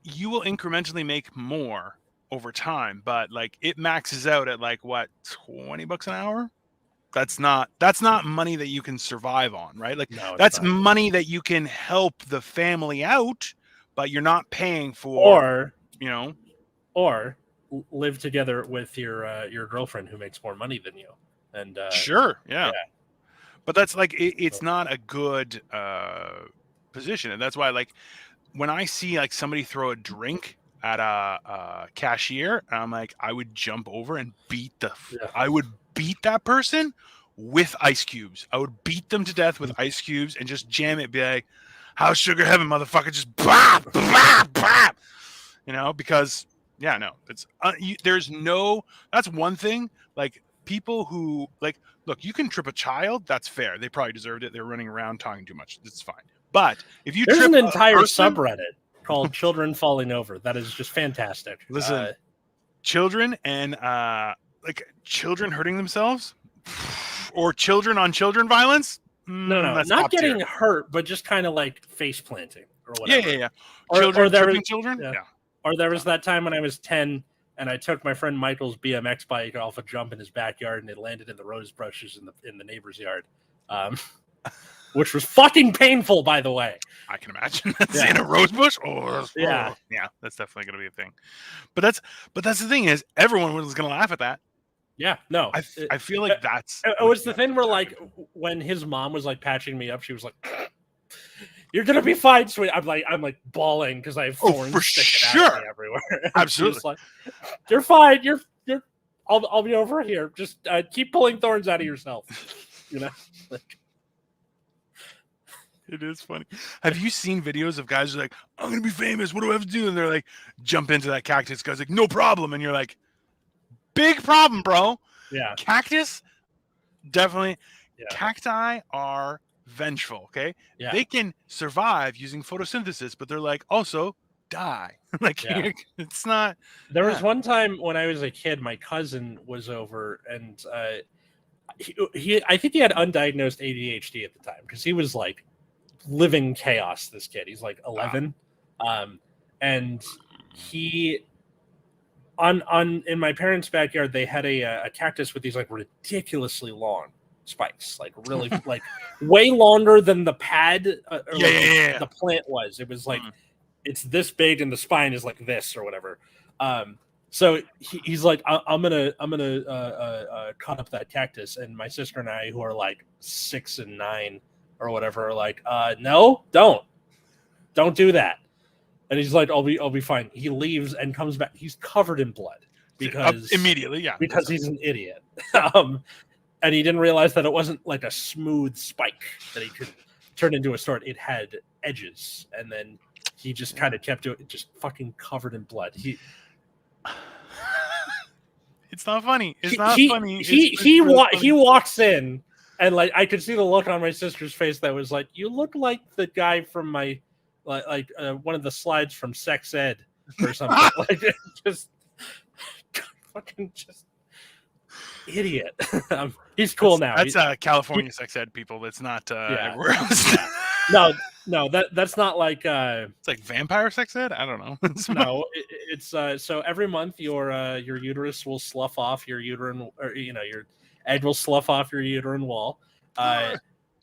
you will incrementally make more over time, but like it maxes out at like what, $20 an hour. That's not money that you can survive on, right? Like that's money that you can help the family out, but you're not paying for, or live together with your girlfriend who makes more money than you. And sure, yeah. But that's like it's not a good position, and that's why like when I see like somebody throw a drink at a cashier, I'm like, I would jump over and I would beat that person with ice cubes. I would beat them to death with ice cubes and just jam it. Be like, "How's sugar heaven, motherfucker?" Just bop, bop, bop. Because it's there's no. That's one thing. Like people who like, look, you can trip a child. That's fair. They probably deserved it. They're running around talking too much. It's fine. But if you there's trip an entire subreddit called "Children Falling Over" that is just fantastic. Listen, children and like children hurting themselves or children on children violence. No, not getting hurt, but just kind of like face planting or whatever. Yeah. Or there was children. Yeah. Or there was that time when I was 10 and I took my friend Michael's BMX bike off a jump in his backyard and it landed in the rose bushes in the neighbor's yard. Which was fucking painful, by the way. I can imagine. Seeing a rose bush. Yeah, that's definitely going to be a thing. But that's the thing is, everyone was going to laugh at that. Yeah, no. I feel like that's it was the thing where like when his mom was like patching me up, she was like, "You're gonna be fine, sweet." I'm like bawling because I have thorns sticking out of me everywhere. Absolutely. Like, "You're fine. You're. I'll be over here. Just keep pulling thorns out of yourself." You know. Like, it is funny. Have you seen videos of guys who are like, "I'm gonna be famous. What do I have to do?" And they're like, jump into that cactus. Guy's like, "No problem." And you're like, "Big problem, bro." yeah. Cactus, definitely. Yeah. Cacti are vengeful. Okay. Yeah. They can survive using photosynthesis, but they're like also die. Like it's not. There was one time when I was a kid, my cousin was over, and I think he had undiagnosed ADHD at the time because he was like living chaos. This kid, he's like 11, and he on in my parents' backyard they had a cactus with these like ridiculously long spikes, like really like way longer than the pad the plant was. It was like it's this big and the spine is like this or whatever. So he's like, I'm gonna cut up that cactus, and my sister and I, who are like 6 and 9 or whatever, are like, no, don't do that. And he's like, I'll be fine. He leaves and comes back. He's covered in blood because immediately, because he's an idiot. And he didn't realize that it wasn't like a smooth spike that he could turn into a sword. It had edges, and then he just kind of kept it just fucking covered in blood. It's not funny. It's not funny. He walks in, and like I could see the look on my sister's face that was like, "You look like the guy from my like one of the slides from Sex Ed or something." Like just fucking just idiot. He's cool now. That's California Sex Ed people. That's not everywhere else. No, that's not like it's like vampire sex ed. I don't know. No, it's so every month your uterus will slough off your uterine, or your egg will slough off your uterine wall.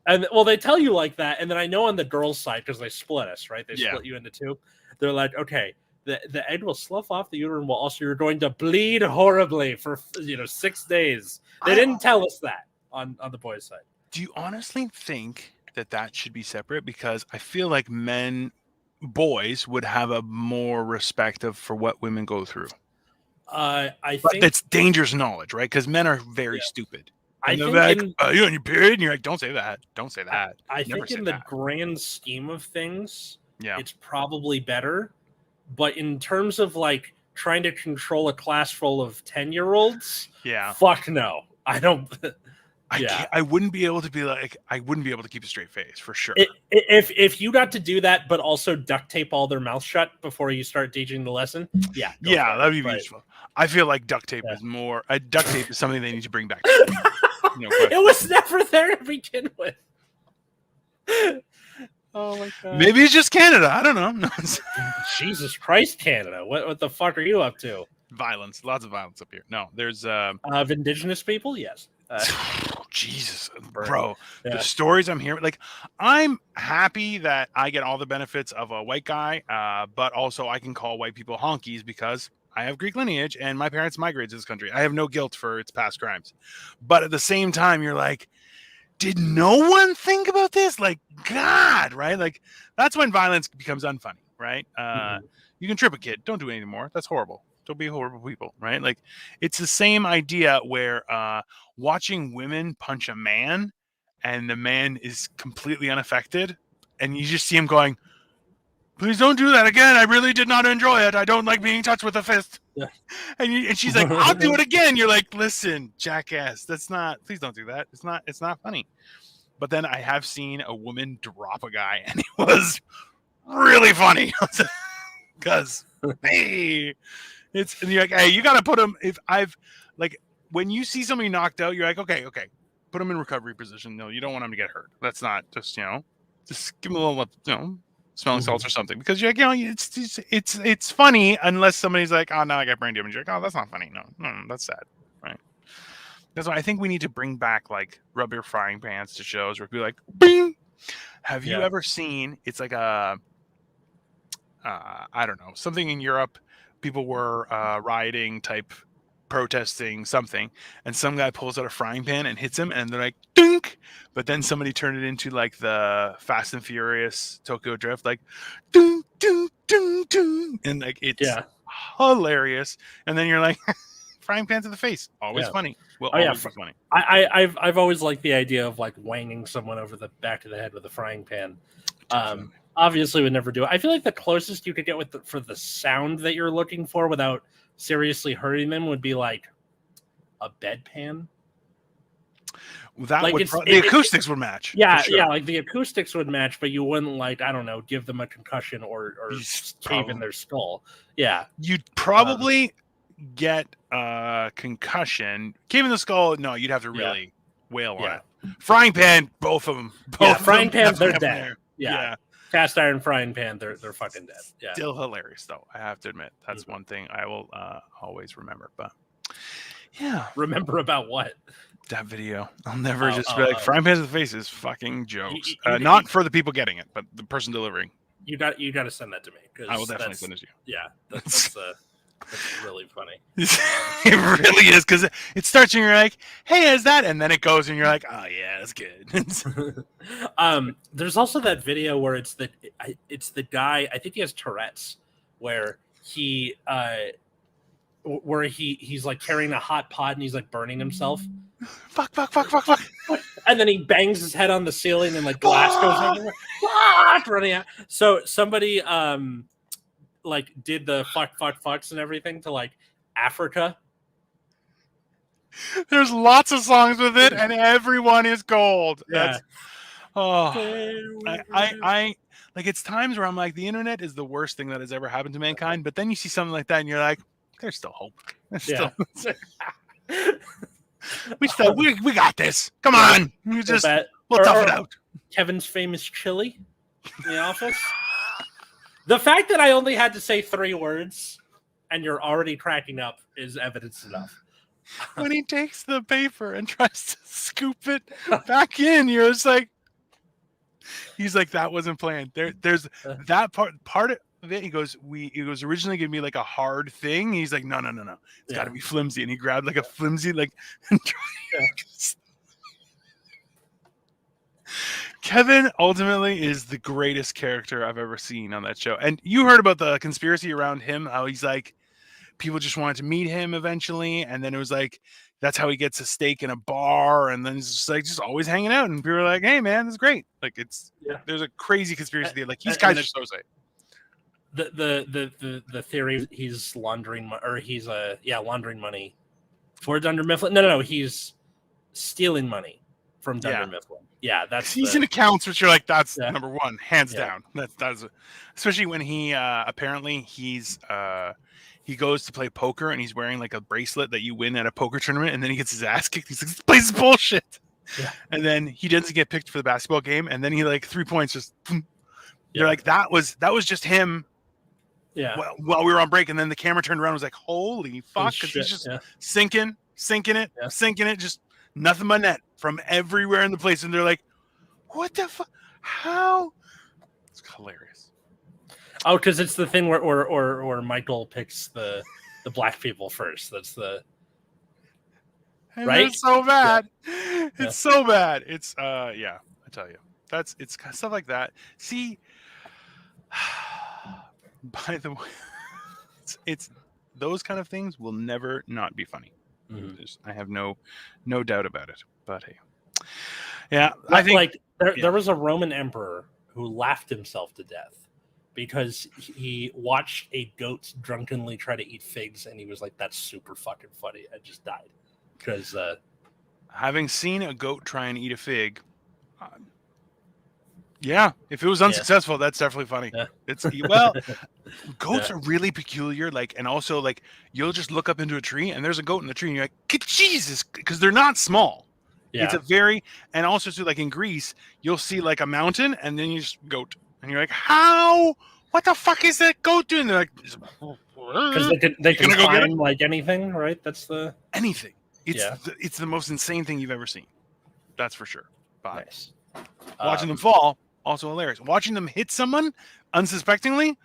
And well, they tell you like that, and then I know on the girls' side, because they split us, right? They split you into two. They're like, okay, the egg will slough off the uterine wall. Also, you're going to bleed horribly for 6 days. They didn't tell us that on the boys' side. Do you honestly think that should be separate? Because I feel like boys would have a more respect for what women go through. I think that's dangerous knowledge, right? Because men are very stupid. I think like, you're on your period, and you're like, don't say that. Don't say that. I think in the grand scheme of things, yeah, it's probably better. But in terms of like trying to control a class full of 10-year-olds, fuck no. I don't. I wouldn't be able to be like, I wouldn't be able to keep a straight face for sure. If you got to do that, but also duct tape all their mouth shut before you start teaching the lesson, that'd be useful. I feel like duct tape is more. Duct tape is something they need to bring back. It was never there to begin with. Oh my god! Maybe it's just Canada. I don't know. Jesus Christ, Canada! What the fuck are you up to? Violence, lots of violence up here. No, there's of indigenous people. Yes. Jesus, bro, the stories I'm hearing, like, I'm happy that I get all the benefits of a white guy, but also I can call white people honkies because I have Greek lineage and my parents migrated to this country. I have no guilt for its past crimes. But at the same time, you're like, did no one think about this? Like, God, right? Like, that's when violence becomes unfunny, right? You can trip a kid. Don't do it anymore. That's horrible. Don't be horrible people, right? Like, it's the same idea where watching women punch a man and the man is completely unaffected and you just see him going, please don't do that again. I really did not enjoy it. I don't like being touched with a fist. Yeah. And she's like, I'll do it again. You're like, listen, jackass, please don't do that. It's not funny. But then I have seen a woman drop a guy and it was really funny because, hey, and you're like, hey, you got to put him. When you see somebody knocked out, you're like, okay, put him in recovery position. No, you don't want him to get hurt. That's not just give him a little, smelling salts or something, because you're like, it's funny unless somebody's like, oh, now I got brain damage. You're like, oh, that's not funny. No, that's sad, right? That's why I think we need to bring back like rub your frying pans to shows where people like, bing. Have you ever seen? It's like I don't know, something in Europe. People were rioting type protesting something, and some guy pulls out a frying pan and hits him, and they're like, dunk! But then somebody turned it into like the Fast and Furious Tokyo Drift, like, dunk, dunk, dunk, dunk, and like it's hilarious. And then you're like, frying pan to the face, always funny. Will always be funny. I've always liked the idea of like wanging someone over the back of the head with a frying pan. Obviously, would never do it. I feel like the closest you could get with for the sound that you're looking for without seriously hurting them would be like a bedpan. That like would the acoustics would match. Yeah, sure. Yeah, like the acoustics would match, but you wouldn't like, I don't know, give them a concussion or cave in their skull. Yeah, you'd probably get a concussion. Cave in the skull. No, you'd have to really wail on it. Frying pan, both of them. Frying pans, they're dead. Yeah. Cast iron frying pan, they're fucking dead. Yeah. Still hilarious though. I have to admit, that's one thing I will always remember. But yeah, remember about what? That video. I'll never just be like, frying pans in the face is fucking jokes. Not for the people getting it, but the person delivering. You got to send that to me. I will definitely send it to you. Yeah, that's really funny. It really is, because it starts and you're like, hey, is that? And then it goes and you're like, oh yeah, that's good. There's also that video where it's the guy, I think he has Tourette's, where he's like carrying a hot pot and he's like burning himself. Fuck. And then he bangs his head on the ceiling and like glass goes everywhere. Running out. So somebody like did the fucks and everything to like Africa. There's lots of songs with it and everyone is gold. Yeah. I like, it's times where I'm like, the internet is the worst thing that has ever happened to mankind, but then you see something like that and you're like, there's still hope. We got this. Come on. We'll tough it out. Kevin's famous chili in the office. The fact that I only had to say 3 words and you're already cracking up is evidence enough. When he takes the paper and tries to scoop it back in, you're just like, he's like, that wasn't planned. There's that part of it. He goes, originally give me like a hard thing. He's like, no. It's got to be flimsy. And he grabbed like a flimsy, like, Kevin ultimately is the greatest character I've ever seen on that show. And you heard about the conspiracy around him, how he's like, people just wanted to meet him eventually. And then it was like, that's how he gets a steak in a bar. And then he's just always hanging out. And people are like, hey man, this is great. Like there's a crazy conspiracy there. Like he's Kaiser Soze. The theory he's laundering laundering money for Dunder Mifflin. No, he's stealing money from Dunder Mifflin. Yeah, he's in accounts, which you're like, that's number one, hands down. That's especially when he apparently he goes to play poker and he's wearing like a bracelet that you win at a poker tournament, and then he gets his ass kicked. He's like, this place is bullshit. Yeah. And then he doesn't get picked for the basketball game, and then he like 3 points just. You're like, that was just him. Yeah. While we were on break, and then the camera turned around and was like, holy fuck, because he's just sinking it, just nothing but net from everywhere in the place. And they're like, what the fuck? How? It's hilarious. Oh, because it's the thing where Michael picks the black people first. That's the right. It's so bad. It's so bad. It's I tell you, it's stuff like that. See. By the way, it's those kind of things will never not be funny. Mm-hmm. I have no doubt about it. But hey, I think like there was a Roman emperor who laughed himself to death because he watched a goat drunkenly try to eat figs, and he was like, "That's super fucking funny." I just died because having seen a goat try and eat a fig. Yeah, if it was unsuccessful, that's definitely funny. Yeah. It's goats are really peculiar. Like, and also like you'll just look up into a tree and there's a goat in the tree, and you're like, Jesus, because they're not small. Yeah. It's a very, and also too, like in Greece, you'll see like a mountain and then you just goat, and you're like, how? What the fuck is that goat doing? They're like, because they can climb like anything, right? That's the anything. It's the most insane thing you've ever seen. That's for sure. Bye. Nice. Watching them fall. Also hilarious. Watching them hit someone unsuspectingly,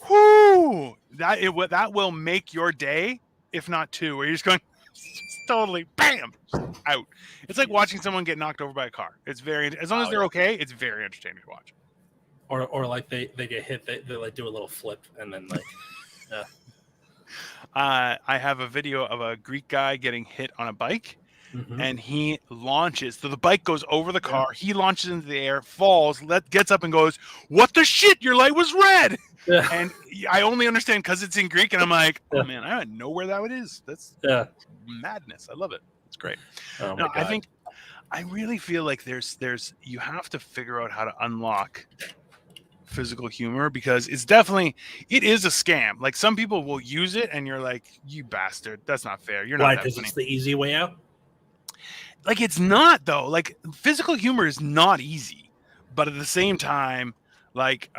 whoo! That will make your day if not 2, where you're just going, just totally, bam, just out. It's like watching someone get knocked over by a car. It's very, as long as they're okay, it's very entertaining to watch. Or like they get hit, they like do a little flip and then like, yeah. I have a video of a Greek guy getting hit on a bike. And he launches. So the bike goes over the car. He launches into the air, falls, gets up and goes, "What the shit? Your light was red." Yeah. And I only understand because it's in Greek. And I'm like, oh, man, I don't know where that is. That's madness. I love it. It's great. Oh, no, I really feel like you have to figure out how to unlock physical humor, because it is a scam. Like, some people will use it and you're like, you bastard. That's not fair. You're not that funny. Because it's the easy way out? Like, it's not, though. Like, physical humor is not easy, but at the same time, like,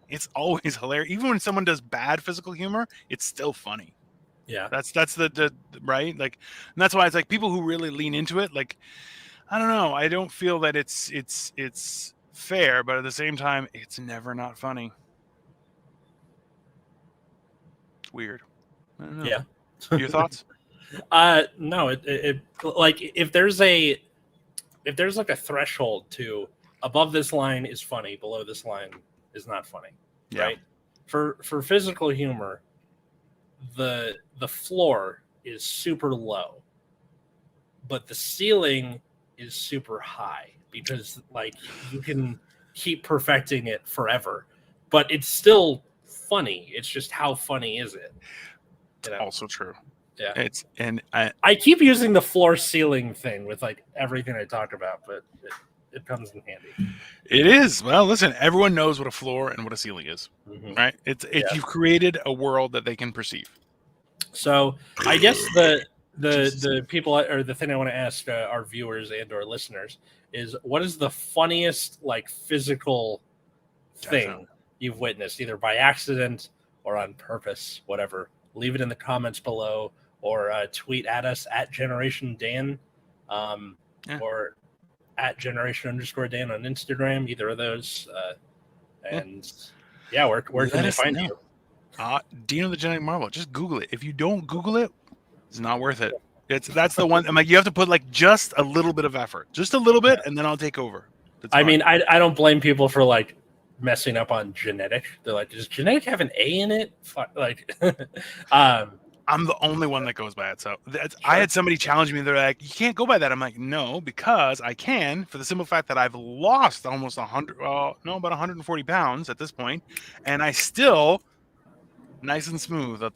it's always hilarious. Even when someone does bad physical humor, it's still funny. Yeah, that's the right. Like, and that's why it's like people who really lean into it. Like, I don't know. I don't feel that it's fair, but at the same time, it's never not funny. It's weird. I don't know. Yeah. Your thoughts? No, it like if there's like a threshold to above this line is funny, below this line is not funny, right? For physical humor, the floor is super low, but the ceiling is super high, because like you can keep perfecting it forever, but it's still funny. It's just, how funny is it? You know? Also true. Yeah, I keep using the floor ceiling thing with like everything I talk about, but it comes in handy. It is. Well, listen, everyone knows what a floor and what a ceiling is, right? You've created a world that they can perceive. So I guess the people, or the thing I want to ask our viewers and our listeners is, what is the funniest like physical thing you've witnessed, either by accident or on purpose, whatever? Leave it in the comments below, or tweet at us at Generation Dan, or at Generation_Dan on Instagram. Either of those. Where can they find you? Dino the Genetic Marvel. Just Google it. If you don't Google it, it's not worth it. That's the one. I'm like, you have to put like just a little bit of effort, just a little bit, and then I'll take over. I mean, I don't blame people for like messing up on genetic. They're like, does genetic have an A in it? Like, I'm the only one that goes by it. So I had somebody challenge me. They're like, you can't go by that. I'm like, no, because I can, for the simple fact that I've lost almost about 140 pounds at this point, and I still nice and smooth. No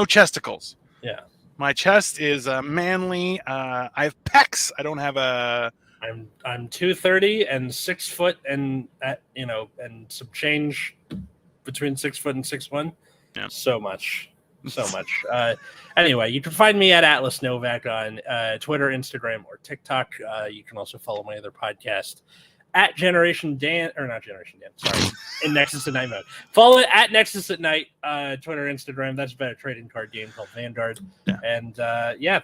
chesticles. Yeah. My chest is manly. I have pecs. I don't have a. I'm 230 and 6 foot and and some change between 6 foot and 6'1". Yeah. So much. Anyway, you can find me at Atlas Novak on Twitter, Instagram, or TikTok. You can also follow my other podcast at Generation Dan, or not Generation Dan, sorry, in Nexus at Night mode. Follow it at Nexus at Night, Twitter, Instagram. That's about a trading card game called Vanguard. Yeah. And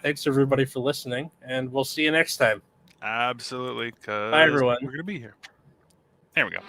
thanks everybody for listening, and we'll see you next time. Absolutely. Bye, everyone. We're going to be here. There we go.